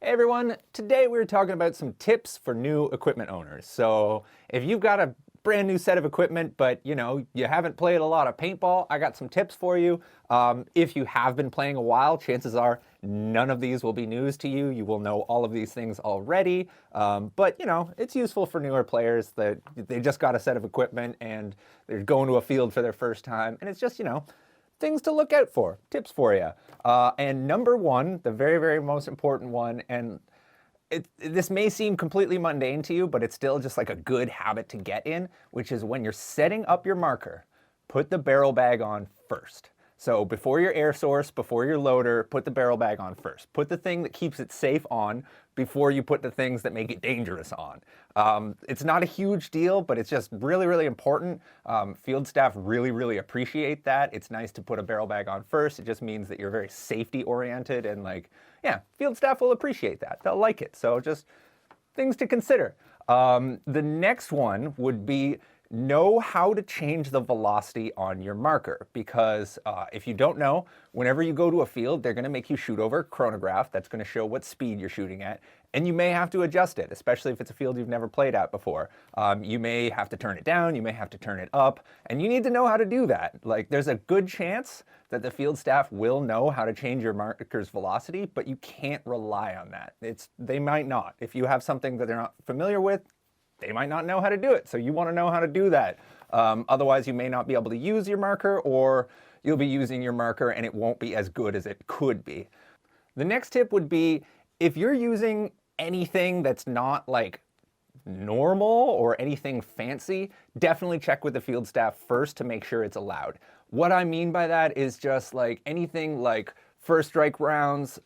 Hey everyone, today we're talking about some tips for new equipment owners. So if you've got a brand new set of equipment, but you haven't played a lot of paintball, I got some tips for you. If you have been playing a while, chances are none of these will be news to you. You will know all of these things already. But it's useful for newer players that they just got a set of equipment and they're going to a field for their first time. And it's just, things to look out for, tips for you. And number one, the very, very most important one, and this may seem completely mundane to you, but it's still just like a good habit to get in, which is when you're setting up your marker, put the barrel bag on first. So before your air source, before your loader, put the barrel bag on first. Put the thing that keeps it safe on before you put the things that make it dangerous on. It's not a huge deal, but it's just really, really important. Field staff really, really appreciate that. It's nice to put a barrel bag on first. It just means that you're very safety oriented and field staff will appreciate that. They'll like it. So just things to consider. The next one would be know how to change the velocity on your marker, because if you don't know, whenever you go to a field, they're going to make you shoot over a chronograph that's going to show what speed you're shooting at, and you may have to adjust it, especially if it's a field you've never played at before. You may have to turn it down, you may have to turn it up, and you need to know how to do that. Like, there's a good chance that the field staff will know how to change your marker's velocity, but you can't rely on that. They might not. If you have something that they're not familiar with, they might not know how to do it, so you want to know how to do that. Otherwise, you may not be able to use your marker, or you'll be using your marker and it won't be as good as it could be. The next tip would be, if you're using anything that's not like normal or anything fancy, definitely check with the field staff first to make sure it's allowed. What I mean by that is just like anything like first strike rounds,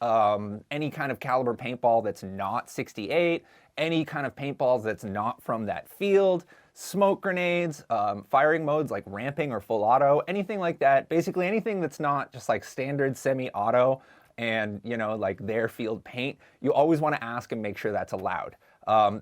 any kind of caliber paintball that's not 68, any kind of paintballs that's not from that field, smoke grenades, firing modes like ramping or full auto, anything like that. Basically anything that's not just like standard semi-auto and like their field paint, you always want to ask and make sure that's allowed.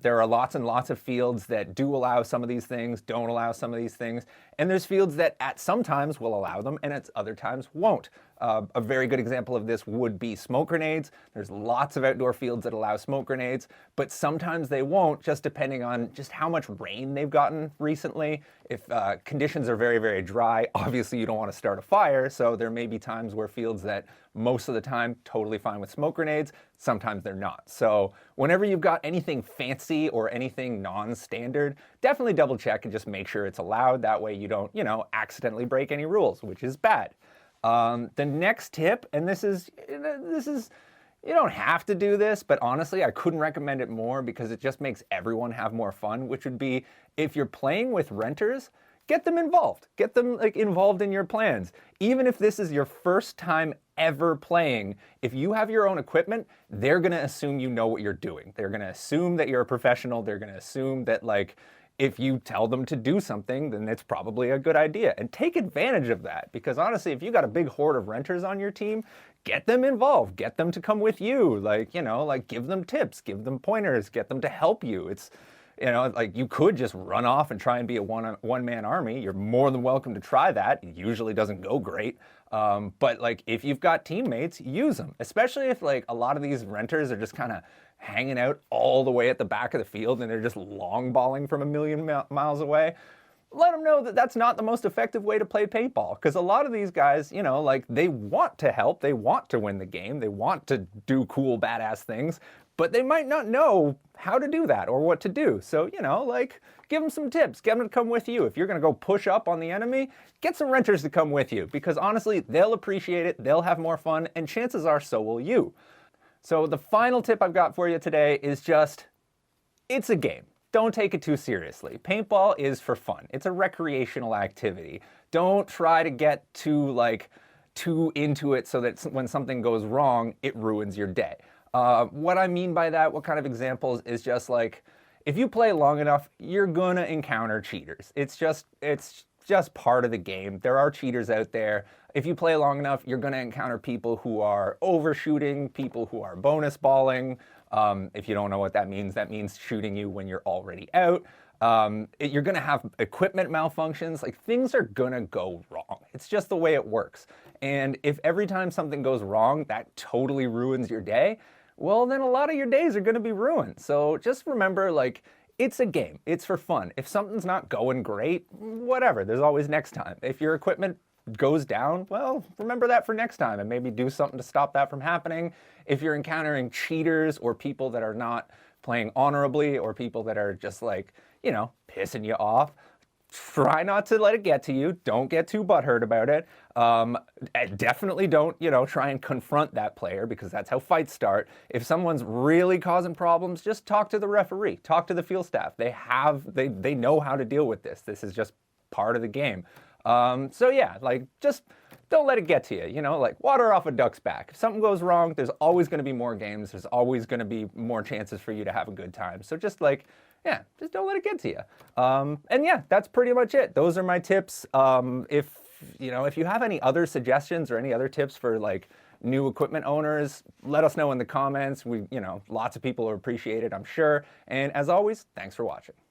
There are lots and lots of fields that do allow some of these things, don't allow some of these things, and there's fields that at some times will allow them and at other times won't. A very good example of this would be smoke grenades. There's lots of outdoor fields that allow smoke grenades, but sometimes they won't, just depending on just how much rain they've gotten recently. If conditions are very, very dry, obviously you don't want to start a fire, so there may be times where fields that most of the time totally fine with smoke grenades, sometimes they're not. So whenever you've got anything fancy or anything non-standard, definitely double check and just make sure it's allowed. That way you don't, accidentally break any rules, which is bad. The next tip, and this is, you don't have to do this, but honestly, I couldn't recommend it more because it just makes everyone have more fun, which would be, if you're playing with renters, get them involved. Get them involved in your plans. Even if this is your first time ever playing, if you have your own equipment, they're going to assume you know what you're doing. They're going to assume that you're a professional. They're going to assume that if you tell them to do something, then it's probably a good idea. And take advantage of that, because honestly, if you got a big horde of renters on your team, get them involved, get them to come with you, give them tips, give them pointers, get them to help you. It's, you could just run off and try and be a one-man army. You're more than welcome to try that. It usually doesn't go great. But if you've got teammates, use them, especially if a lot of these renters are just kind of hanging out all the way at the back of the field and they're just long balling from a million miles away. Let them know that that's not the most effective way to play paintball, because a lot of these guys, they want to help, they want to win the game, they want to do cool, badass things, but they might not know how to do that or what to do. So, give them some tips, get them to come with you. If you're going to go push up on the enemy, get some renters to come with you, because honestly, they'll appreciate it, they'll have more fun, and chances are so will you. So the final tip I've got for you today is just, it's a game. Don't take it too seriously. Paintball is for fun. It's a recreational activity. Don't try to get too into it so that when something goes wrong, it ruins your day. What I mean by that, what kind of examples, is just if you play long enough, you're gonna encounter cheaters. It's just part of the game. There are cheaters out there. If you play long enough, you're going to encounter people who are overshooting, people who are bonus balling. If you don't know what that means shooting you when you're already out. You're going to have equipment malfunctions. Things are going to go wrong. It's just the way it works. And if every time something goes wrong, that totally ruins your day, well, then a lot of your days are going to be ruined. So just remember, like, it's a game. It's for fun. If something's not going great, whatever. There's always next time. If your equipment goes down, well, remember that for next time and maybe do something to stop that from happening. If you're encountering cheaters or people that are not playing honorably or people that are just like, you know, pissing you off, try not to let it get to you. Don't get too butthurt about it. Definitely don't, you know, try and confront that player because that's how fights start. If someone's really causing problems, just talk to the referee, talk to the field staff. They know how to deal with this. This is just part of the game. So yeah, like just don't let it get to you, you know, like water off a duck's back. If something goes wrong, there's always going to be more games. There's always going to be more chances for you to have a good time. So just like, yeah, just don't let it get to you. And yeah, that's pretty much it. Those are my tips. If you have any other suggestions or any other tips for like new equipment owners, let us know in the comments. Lots of people will appreciate it, I'm sure. And as always, thanks for watching.